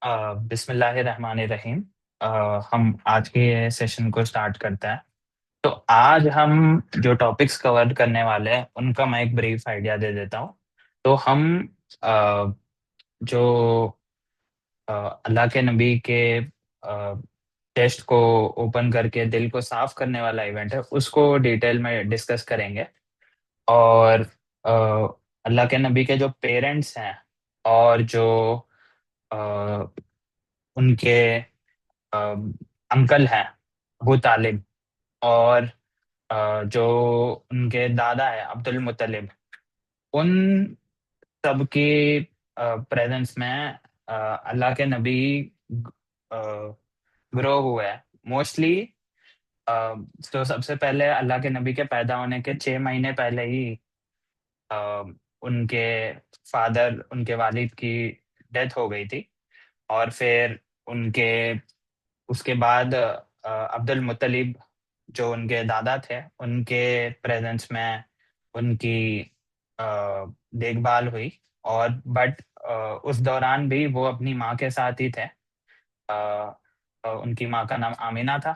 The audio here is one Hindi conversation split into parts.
बिस्मिल्लाहिर्रहमानिर्रहीम। हम आज के सेशन को स्टार्ट करते हैं। तो आज हम जो टॉपिक्स कवर करने वाले हैं उनका मैं एक ब्रीफ आइडिया दे देता हूँ। तो हम अ, जो अल्लाह के नबी के टेस्ट को ओपन करके दिल को साफ करने वाला इवेंट है उसको डिटेल में डिस्कस करेंगे। और अ, अल्लाह के नबी के जो पेरेंट्स हैं और जो अ, उनके अंकल हैं अबू तालिब, और जो उनके दादा है अब्दुल मुत्तलिब, उन सब की प्रेजेंस में अल्लाह के नबी ग्रो हुए हैं मोस्टली। तो सबसे पहले अल्लाह के नबी के पैदा होने के 6 महीने पहले ही अ, उनके फादर, उनके वालिद की डेथ हो गई थी। और फिर उनके उसके बाद अब्दुल मुत्तलिब जो उनके दादा थे उनके प्रेजेंस में उनकी अ, देखभाल हुई। और बट उस दौरान भी वो अपनी माँ के साथ ही थे। अ, उनकी माँ का नाम आमिना था,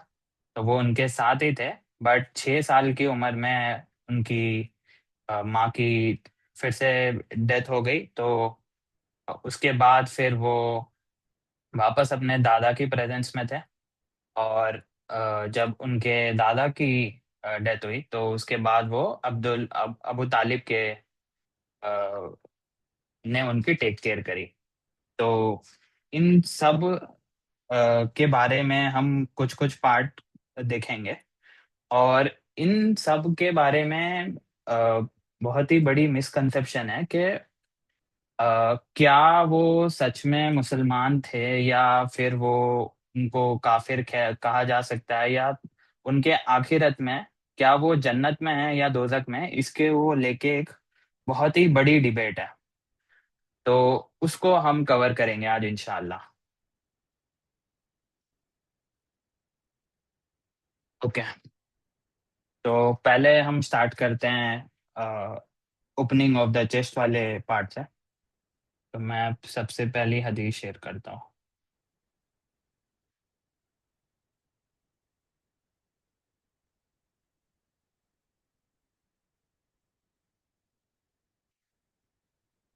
तो वो उनके साथ ही थे। बट 6 साल की उम्र में उनकी माँ की फिर से डेथ हो गई। तो उसके बाद फिर वो वापस अपने दादा की प्रेजेंस में थे। और जब उनके दादा की डेथ हुई तो उसके बाद वो अबू तालिब के ने उनकी टेक केयर करी। तो इन सब के बारे में हम कुछ कुछ पार्ट देखेंगे। और इन सब के बारे में बहुत ही बड़ी मिसकंसेप्शन है कि क्या वो सच में मुसलमान थे, या फिर वो उनको काफिर कहा जा सकता है, या उनके आखिरत में क्या वो जन्नत में है या दोजक में है, इसके वो लेके एक बहुत ही बड़ी डिबेट है। तो उसको हम कवर करेंगे आज इंशाल्लाह। ओके। तो पहले हम स्टार्ट करते हैं ओपनिंग ऑफ द चेस्ट वाले पार्ट से। तो मैं सबसे पहली हदीस शेयर करता हूँ।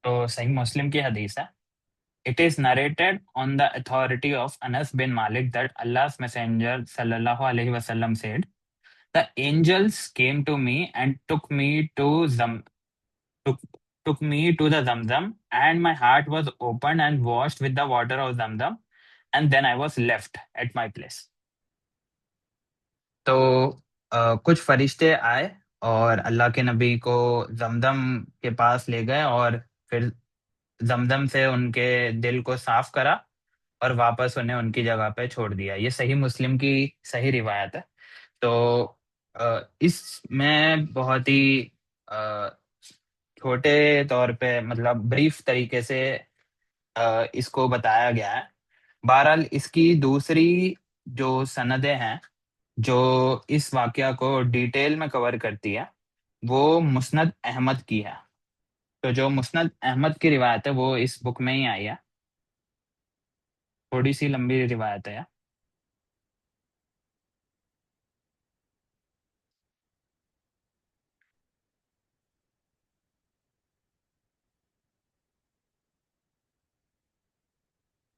तो सही मुस्लिम की हदीस है। It is narrated on the authority of Anas bin Malik that Allah's Messenger sallallahu alaihi wasallam said, "The angels came to me and took, took me to the Zamzam, and my heart was opened and washed with the water of Zamzam, and then I was left at my place." तो कुछ फरिश्ते आए और अल्लाह के नबी को जमजम के पास ले गए, और फिर जमजम से उनके दिल को साफ करा और वापस उन्हें उनकी जगह पे छोड़ दिया। ये सही मुस्लिम की सही रिवायत है। तो इसमें बहुत ही अ, छोटे तौर पे, मतलब ब्रीफ तरीके से इसको बताया गया है। बहरहाल इसकी दूसरी जो सनदें हैं जो इस वाकया को डिटेल में कवर करती है, वो मुस्नद अहमद की है। तो जो मुस्नद अहमद की रिवायत है वो इस बुक में ही आई है। थोड़ी सी लंबी रिवायत है।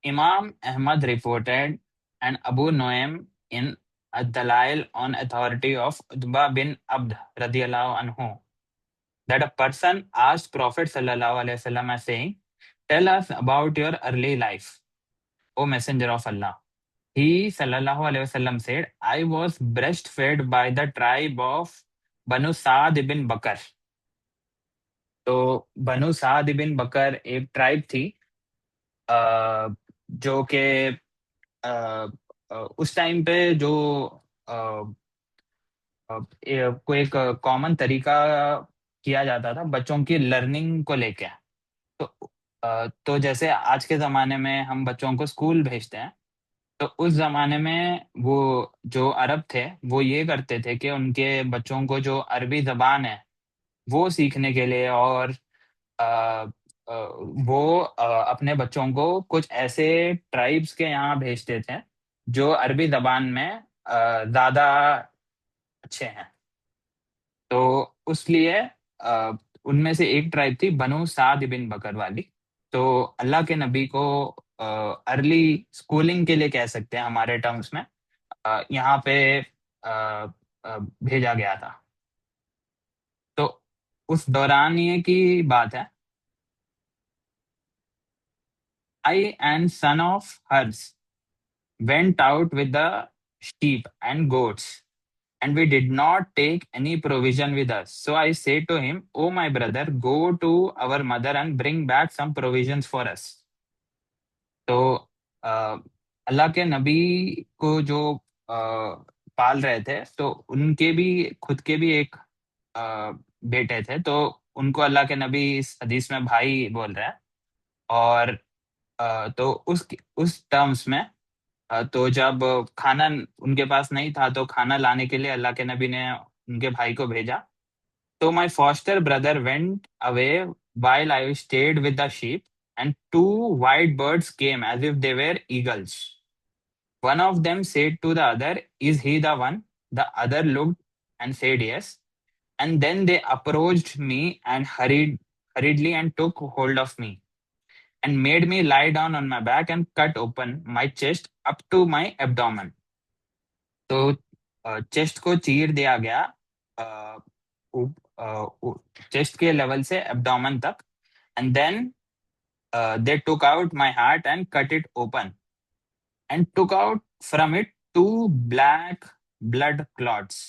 Imam Ahmad reported, and Abu Nuaym in Ad-Dalail on authority of Utbah bin Abd radiyallahu anhu, that a person asked Prophet sallallahu alaihi wasallam as saying, "Tell us about your early life, O Messenger of Allah." He sallallahu alaihi wasallam said, "I was breastfed by the tribe of Banu Saad ibn Bakr." तो बनु साद बिन बकर एक ट्राइब थी जो कि अ, उस टाइम पे जो अ, कोई एक कॉमन तरीका किया जाता था बच्चों की लर्निंग को लेके। तो तो जैसे आज के ज़माने में हम बच्चों को स्कूल भेजते हैं, तो उस ज़माने में वो जो अरब थे वो ये करते थे कि उनके बच्चों को जो अरबी ज़बान है वो सीखने के लिए, और वो अपने बच्चों को कुछ ऐसे ट्राइब्स के यहाँ भेजते थे जो अरबी जबान में ज्यादा अच्छे हैं। तो उस लिए अ, उनमें से एक ट्राइब थी बनु साद बिन बकर वाली। तो अल्लाह के नबी को अर्ली स्कूलिंग के लिए कह सकते हैं हमारे टर्म्स में, यहाँ पे भेजा गया था। तो उस दौरान ये की बात है, I and son of hers went out with the sheep and goats, and we did not take any provision with us. So I said to him, "O my brother, go to our mother and bring back some provisions for us." तो अ, अल्लाह के नबी को जो पाल रहे थे, तो उनके भी खुद के भी एक बेटे थे। तो उनको अल्लाह के नबी इस हदीस में भाई बोल रहा है। और तो उस टर्म्स में तो जब खाना उनके पास नहीं था, तो खाना लाने के लिए अल्लाह के नबी ने उनके भाई को भेजा। तो my foster brother went away while I stayed with the sheep, and two white birds came as if they were eagles. One of them said to the other, "Is he the one?" The other looked and said, "Yes." And then they approached me and hurriedly and took hold of me and made me lie down on my back and cut open my chest up to my abdomen. तो चेस्ट को चीर दिया गया, चेस्ट के लेवल से एब्डोमेन तक। And then they took out my heart and cut it open and took out from it two black blood clots.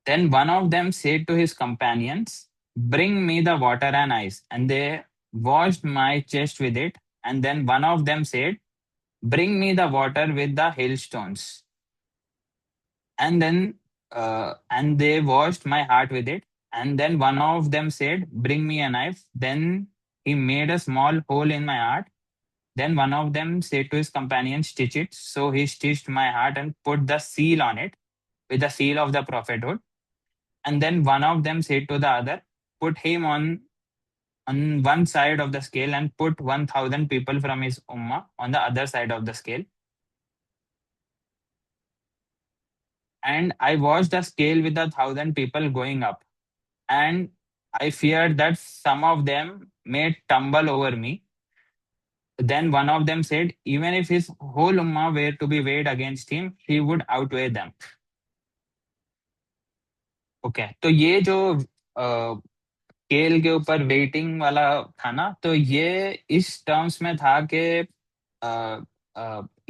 Then one of them said to his companions, "Bring me the water and ice." And they washed my chest with it. And then one of them said, "Bring me the water with the hailstones." And they washed my heart with it. And then one of them said, "Bring me a knife." Then he made a small hole in my heart. Then one of them said to his companion, "Stitch it." So he stitched my heart and put the seal on it with the seal of the prophethood. And then one of them said to the other, "Put him on one side of the scale and put 1,000 people from his ummah on the other side of the scale." And I watched the scale with 1,000 people going up, and I feared that some of them may tumble over me. Then one of them said, "Even if his whole ummah were to be weighed against him, he would outweigh them." Okay, तो ये जो स्केल के ऊपर वेटिंग वाला था ना, तो ये इस टर्म्स में था कि अ,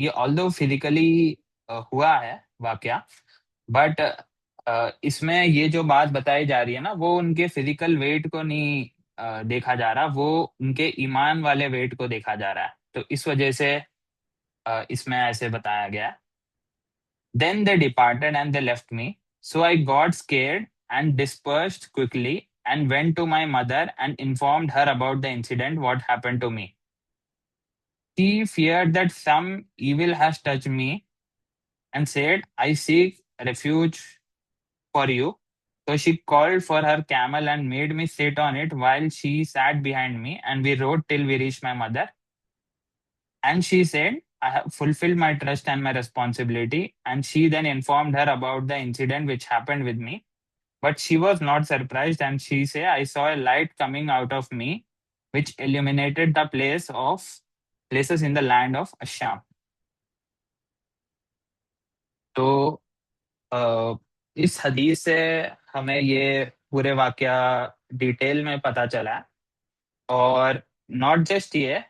ये ऑल्दो फिजिकली हुआ है वाकया, बट इसमें ये जो बात बताई जा रही है ना, वो उनके फिजिकल वेट को नहीं देखा जा रहा, वो उनके ईमान वाले वेट को देखा जा रहा है। तो इस वजह से इसमें ऐसे बताया गया है। Then they departed and they left me. So I got scared and dispersed quickly and went to my mother and informed her about the incident, what happened to me. She feared that some evil has touched me and said, "I seek refuge for you." So she called for her camel and made me sit on it while she sat behind me, and we rode till we reached my mother. And she said, "I have fulfilled my trust and my responsibility." And she then informed her about the incident which happened with me. But she was not surprised, and she said, "I saw a light coming out of me, which illuminated the places in the land of Asham." तो अ, इस हदीस से हमें ये पूरे वाकया डिटेल में पता चला है। और नॉट जस्ट ये,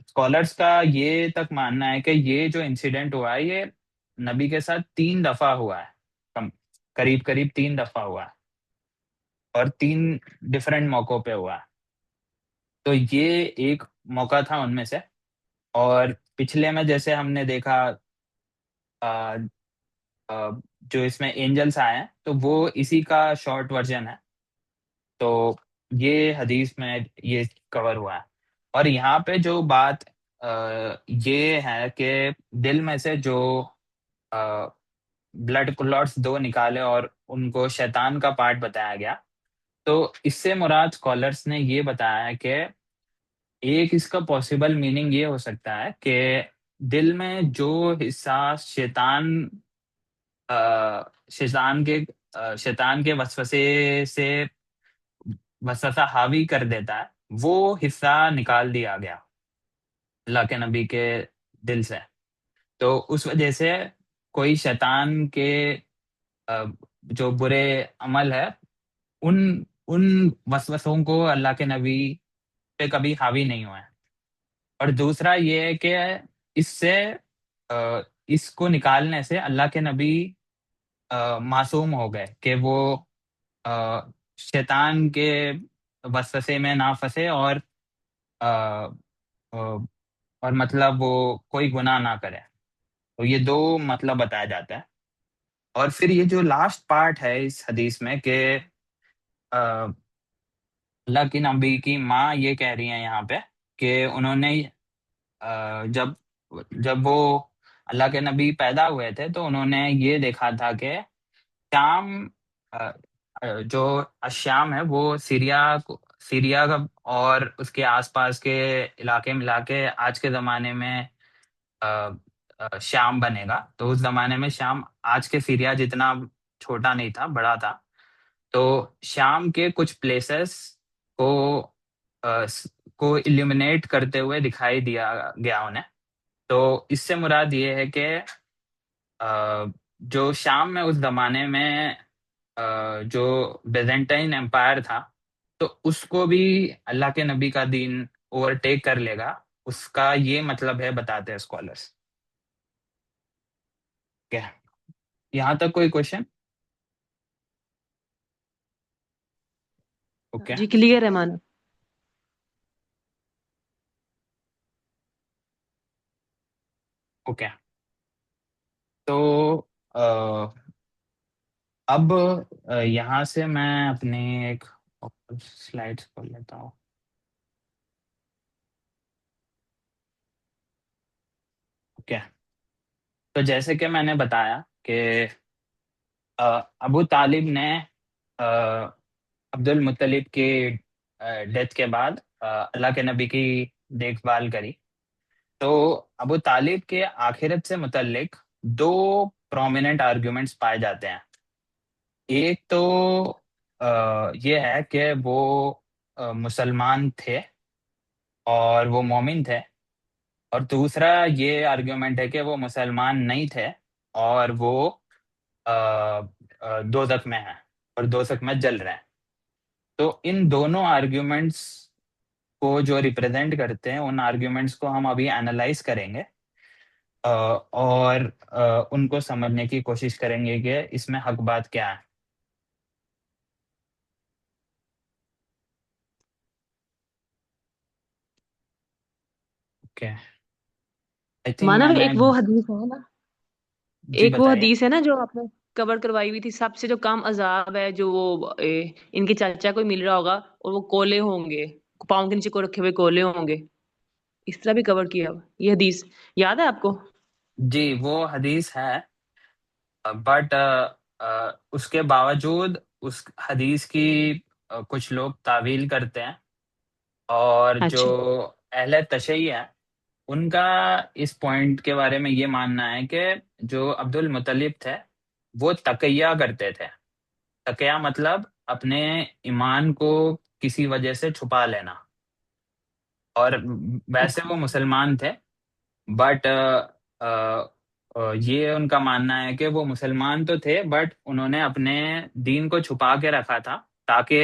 स्कॉलर्स का ये तक मानना है कि ये जो इंसिडेंट हुआ है, ये नबी के साथ 3 दफा हुआ है, कम करीब करीब 3 दफा हुआ है, और 3 डिफरेंट मौकों पे हुआ है। तो ये एक मौका था उनमें से। और पिछले में जैसे हमने देखा, अ, जो इसमें एंजल्स आए हैं, तो वो इसी का शॉर्ट वर्जन है। तो ये हदीस में ये कवर हुआ है। और यहाँ पे जो बात ये है कि दिल में से जो ब्लड क्लॉट्स 2 निकाले और उनको शैतान का पार्ट बताया गया। तो इससे मुराद स्कॉलर्स ने ये बताया है कि एक इसका पॉसिबल मीनिंग ये हो सकता है कि दिल में जो हिस्सा अ, शैतान के शैतान के वसवसे से वसवसा हावी कर देता है, वो हिस्सा निकाल दिया गया अल्लाह के नबी के दिल से। तो उस वजह से कोई शैतान के अ, जो बुरे अमल है, उन उन वसवसों को अल्लाह के नबी पे कभी हावी नहीं हुआ है। और दूसरा ये है कि इससे इसको निकालने से अल्लाह के नबी मासूम हो गए कि वो शैतान के वसवसे में ना फंसे, अ, अ, और मतलब वो कोई गुनाह ना करे। तो ये दो मतलब बताया जाता है। और फिर ये जो लास्ट पार्ट है इस हदीस में कि अ, अल्लाह की नबी की माँ ये कह रही है यहाँ पे कि उन्होंने जब जब वो अल्लाह के नबी पैदा हुए थे तो उन्होंने ये देखा था कि शाम अ, जो अश्शाम है वो सीरिया का और उसके आसपास के इलाके मिला के आज के ज़माने में अ, शाम बनेगा। तो उस ज़माने में शाम आज के सीरिया जितना छोटा नहीं था, बड़ा था। तो शाम के कुछ प्लेसेस को को इल्यूमिनेट करते हुए दिखाई दिया गया उन्हें। तो इससे मुराद ये है कि जो शाम में उस जमाने में जो बेजेंटाइन एम्पायर था, तो उसको भी अल्लाह के नबी का दीन ओवरटेक कर लेगा, उसका ये मतलब है बताते हैं स्कॉलर्स। क्या यहाँ तक कोई क्वेश्चन? ओके। जी क्लियर है मान। ओके। तो अ, अब यहाँ से मैं अपनी एक स्लाइड्स खोल लेता हूँ। ओके। तो जैसे कि मैंने बताया कि अबू तालिब ने अ, अब्दुल मुत्तलिब की डेथ के बाद अल्लाह के नबी की देखभाल करी। तो अबू तालिब के आखिरत से मुतल्लिक दो प्रोमिनेंट आर्गुमेंट्स पाए जाते हैं। एक तो ये है कि वो मुसलमान थे और वो मोमिन थे। और दूसरा ये आर्गुमेंट है कि वो मुसलमान नहीं थे और वो दोजख में हैं और दोजख में जल रहे हैं। तो इन दोनों आर्ग्यूमेंट्स को जो रिप्रेजेंट करते हैं, उन आर्ग्यूमेंट्स को हम अभी एनालाइज करेंगे और उनको समझने की कोशिश करेंगे कि इसमें हक बात क्या है। ओके। आई थिंक मानव मैंने। एक वो हदीस है ना, जी एक वो बताइए। हदीस है ना जो आपने कवर करवाई हुई थी, सबसे जो कम अजाब है, जो वो इनके चाचा को ही मिल रहा होगा और वो कोले होंगे, पाँव के नीचे को रखे हुए कोले होंगे। इस तरह भी कवर किया हुआ ये हदीस, याद है आपको? जी वो हदीस है, बट उसके बावजूद उस हदीस की कुछ लोग तावील करते हैं। और जो अच्छा। अहले तशय्युह है, उनका इस पॉइंट के बारे में ये मानना है कि जो अब्दुल मुत्तलिब थे, वो तकैया करते थे। तकैया मतलब अपने ईमान को किसी वजह से छुपा लेना। और वैसे वो मुसलमान थे, बट ये उनका मानना है कि वो मुसलमान तो थे बट उन्होंने अपने दीन को छुपा के रखा था, ताकि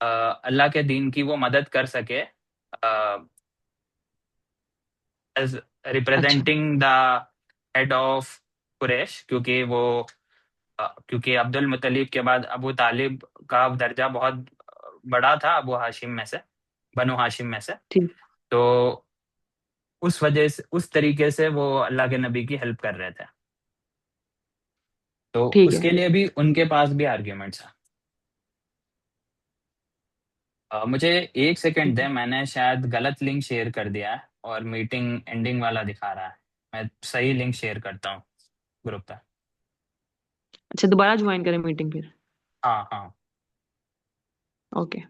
अल्लाह के दीन की वो मदद कर सके एज अच्छा। Representing the head of Quraysh. क्योंकि अब्दुल मुत्तलिब के बाद अबू तालिब का दर्जा बहुत बड़ा था, अबू हाशिम में से, बनु हाशिम में से। ठीक। तो उस वजह से, उस तरीके से वो अल्लाह के नबी की हेल्प कर रहे थे। तो ठीक है। उसके लिए भी उनके पास भी आर्ग्यूमेंट्स हैं। मुझे एक सेकंड ठीक दें, है। मैंने शायद गलत लिंक शेयर कर दिया है और मीटिंग एंडिंग वाला दिखा रहा है। मैं सही लिंक शेयर करता हूँ ग्रुप पे। अच्छा, दोबारा ज्वाइन करें मीटिंग फिर? हाँ हाँ। ओके।